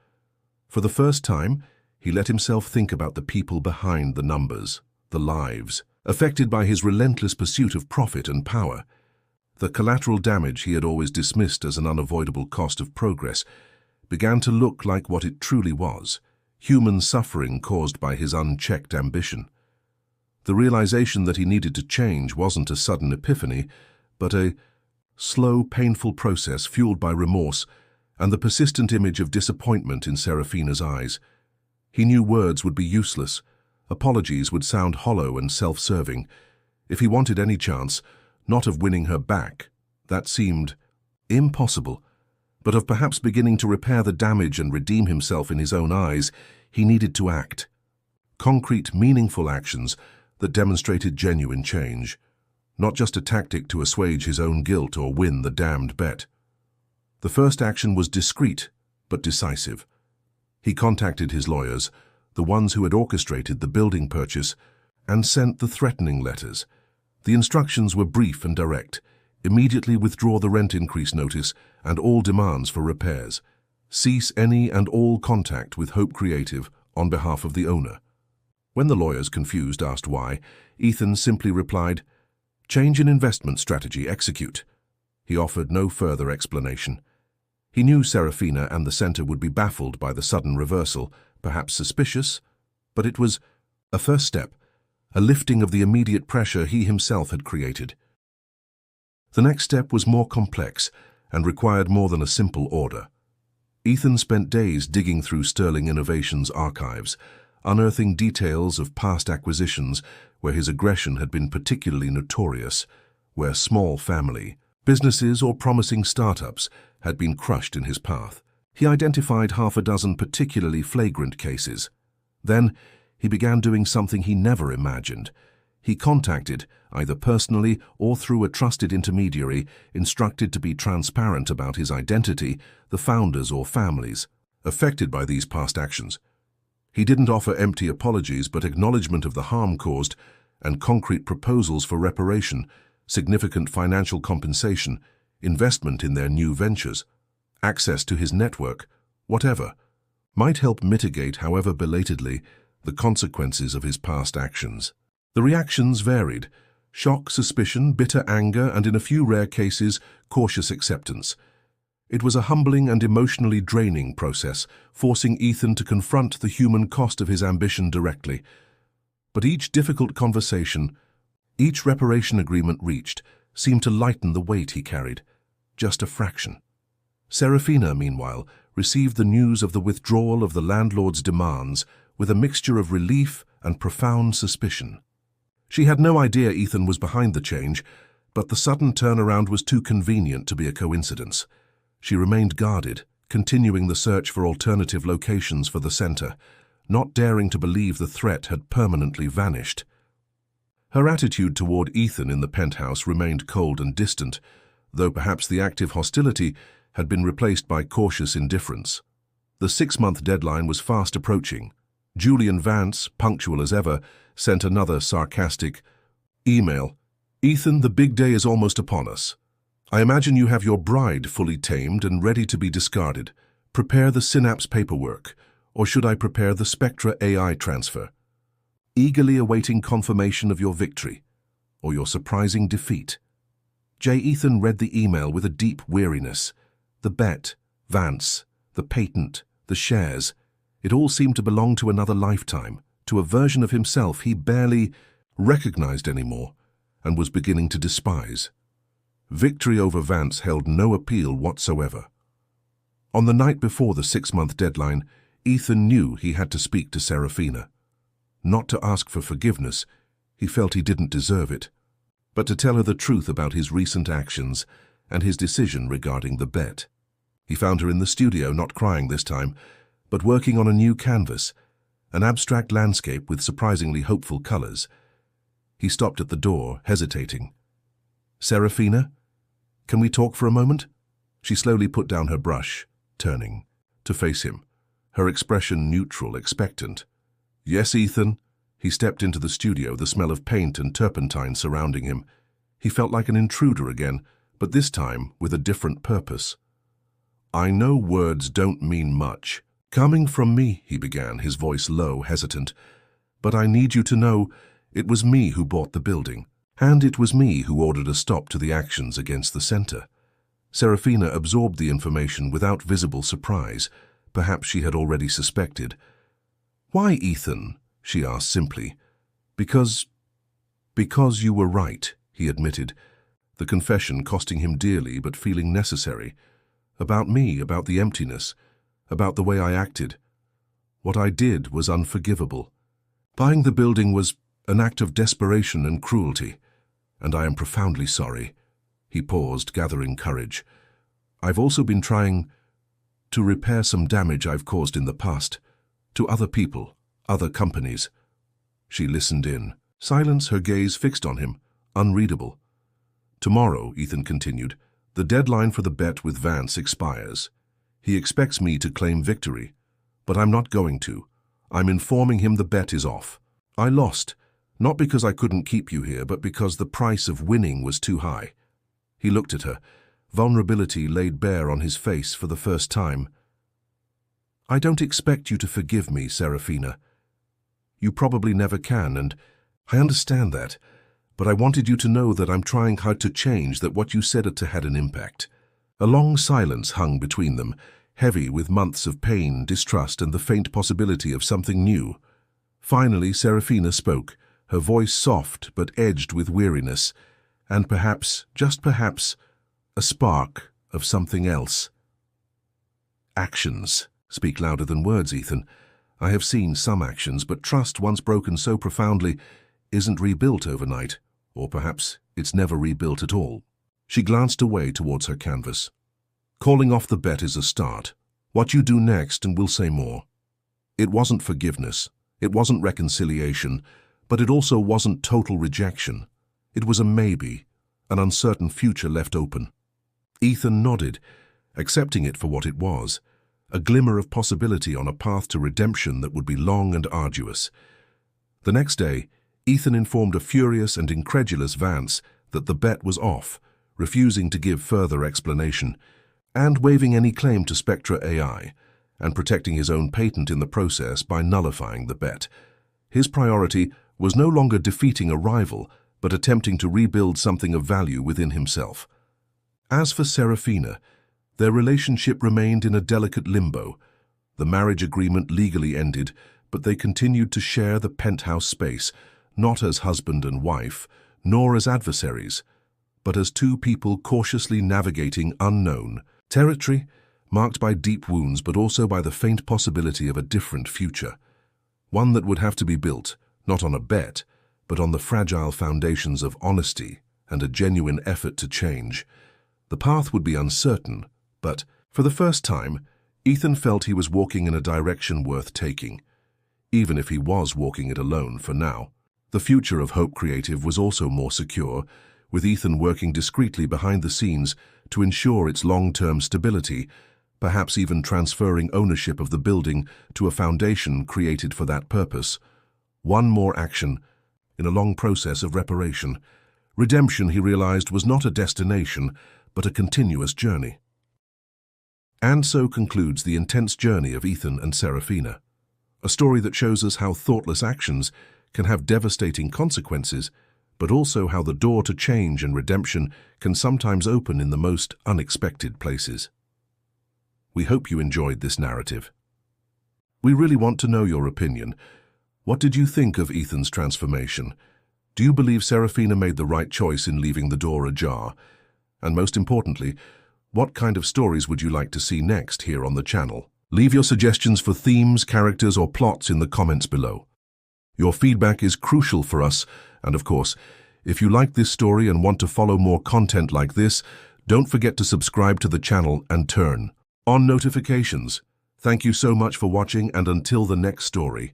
For the first time, he let himself think about the people behind the numbers, the lives, affected by his relentless pursuit of profit and power. The collateral damage he had always dismissed as an unavoidable cost of progress began to look like what it truly was: human suffering caused by his unchecked ambition. The realization that he needed to change wasn't a sudden epiphany, but a slow, painful process fueled by remorse and the persistent image of disappointment in Seraphina's eyes. He knew words would be useless, apologies would sound hollow and self-serving. If he wanted any chance, not of winning her back, that seemed impossible, but of perhaps beginning to repair the damage and redeem himself in his own eyes, he needed to act. Concrete, meaningful actions that demonstrated genuine change, not just a tactic to assuage his own guilt or win the damned bet. The first action was discreet, but decisive. He contacted his lawyers, the ones who had orchestrated the building purchase, and sent the threatening letters. The instructions were brief and direct: immediately withdraw the rent increase notice and all demands for repairs. Cease any and all contact with Hope Creative on behalf of the owner. When the lawyers, confused, asked why, Ethan simply replied, "Change in investment strategy, execute." He offered no further explanation. He knew Seraphina and the center would be baffled by the sudden reversal, perhaps suspicious, but it was a first step, a lifting of the immediate pressure he himself had created. The next step was more complex and required more than a simple order. Ethan spent days digging through Sterling Innovations' archives, unearthing details of past acquisitions where his aggression had been particularly notorious, where small family businesses or promising startups had been crushed in his path. He identified half a dozen particularly flagrant cases. Then, he began doing something he never imagined. He contacted, either personally or through a trusted intermediary, instructed to be transparent about his identity, the founders or families affected by these past actions. He didn't offer empty apologies, but acknowledgement of the harm caused and concrete proposals for reparation, significant financial compensation, investment in their new ventures, access to his network, whatever, might help mitigate, however belatedly, the consequences of his past actions. The reactions varied: shock, suspicion, bitter anger, and in a few rare cases, cautious acceptance. It was a humbling and emotionally draining process, forcing Ethan to confront the human cost of his ambition directly. But each difficult conversation, each reparation agreement reached, seemed to lighten the weight he carried, just a fraction. Seraphina, meanwhile, received the news of the withdrawal of the landlord's demands with a mixture of relief and profound suspicion. She had no idea Ethan was behind the change, but the sudden turnaround was too convenient to be a coincidence. She remained guarded, continuing the search for alternative locations for the center, not daring to believe the threat had permanently vanished. Her attitude toward Ethan in the penthouse remained cold and distant, though perhaps the active hostility had been replaced by cautious indifference. The 6-month deadline was fast approaching. Julian Vance, punctual as ever, sent another sarcastic email. "Ethan, the big day is almost upon us. I imagine you have your bride fully tamed and ready to be discarded. Prepare the Synapse paperwork, or should I prepare the Spectra AI transfer?" eagerly awaiting confirmation of your victory or your surprising defeat. J. Ethan read the email with a deep weariness. The bet, Vance, the patent, the shares, it all seemed to belong to another lifetime, to a version of himself he barely recognized anymore and was beginning to despise. Victory over Vance held no appeal whatsoever. On the night before the 6-month deadline, Ethan knew he had to speak to Seraphina. Not to ask for forgiveness, he felt he didn't deserve it, but to tell her the truth about his recent actions and his decision regarding the bet. He found her in the studio, not crying this time, but working on a new canvas, an abstract landscape with surprisingly hopeful colors. He stopped at the door, hesitating. "Seraphina, can we talk for a moment?" She slowly put down her brush, turning to face him, her expression neutral, expectant. "Yes, Ethan." He stepped into the studio, the smell of paint and turpentine surrounding him. He felt like an intruder again, but this time with a different purpose. "I know words don't mean much. Coming from me," he began, his voice low, hesitant, "but I need you to know it was me who bought the building, and it was me who ordered a stop to the actions against the center." Seraphina absorbed the information without visible surprise. Perhaps she had already suspected. "Why, Ethan?" she asked simply. Because you were right," he admitted, the confession costing him dearly but feeling necessary. "About me, about the emptiness, about the way I acted. What I did was unforgivable. Buying the building was an act of desperation and cruelty, and I am profoundly sorry." He paused, gathering courage. "I've also been trying to repair some damage I've caused in the past, to other people, other companies." She listened in. Silence, her gaze fixed on him, unreadable. "Tomorrow," Ethan continued, "the deadline for the bet with Vance expires. He expects me to claim victory, but I'm not going to. I'm informing him the bet is off. I lost, not because I couldn't keep you here, but because the price of winning was too high." He looked at her, vulnerability laid bare on his face for the first time. "I don't expect you to forgive me, Seraphina. You probably never can, and I understand that, but I wanted you to know that I'm trying hard to change, that what you said had an impact." A long silence hung between them, heavy with months of pain, distrust, and the faint possibility of something new. Finally, Seraphina spoke, her voice soft but edged with weariness, and perhaps, just perhaps, a spark of something else. "Actions speak louder than words, Ethan. I have seen some actions, but trust, once broken so profoundly, isn't rebuilt overnight, or perhaps it's never rebuilt at all." She glanced away towards her canvas. "Calling off the bet is a start. What you do next, and we'll say more." It wasn't forgiveness, it wasn't reconciliation, but it also wasn't total rejection. It was a maybe, an uncertain future left open. Ethan nodded, accepting it for what it was, a glimmer of possibility on a path to redemption that would be long and arduous. The next day, Ethan informed a furious and incredulous Vance that the bet was off, refusing to give further explanation, and waiving any claim to Spectra AI, and protecting his own patent in the process by nullifying the bet. His priority was no longer defeating a rival, but attempting to rebuild something of value within himself. As for Seraphina, their relationship remained in a delicate limbo. The marriage agreement legally ended, but they continued to share the penthouse space, not as husband and wife, nor as adversaries, but as two people cautiously navigating unknown territory, marked by deep wounds but also by the faint possibility of a different future. One that would have to be built, not on a bet, but on the fragile foundations of honesty and a genuine effort to change. The path would be uncertain, but, for the first time, Ethan felt he was walking in a direction worth taking, even if he was walking it alone for now. The future of Hope Creative was also more secure, with Ethan working discreetly behind the scenes to ensure its long-term stability, perhaps even transferring ownership of the building to a foundation created for that purpose. One more action in a long process of reparation. Redemption, he realized, was not a destination, but a continuous journey. And so concludes the intense journey of Ethan and Seraphina, a story that shows us how thoughtless actions can have devastating consequences, but also how the door to change and redemption can sometimes open in the most unexpected places. We hope you enjoyed this narrative. We really want to know your opinion. What did you think of Ethan's transformation? Do you believe Seraphina made the right choice in leaving the door ajar? And most importantly, what kind of stories would you like to see next here on the channel? Leave your suggestions for themes, characters, or plots in the comments below. Your feedback is crucial for us, and of course, if you like this story and want to follow more content like this, don't forget to subscribe to the channel and turn on notifications. Thank you so much for watching, and until the next story.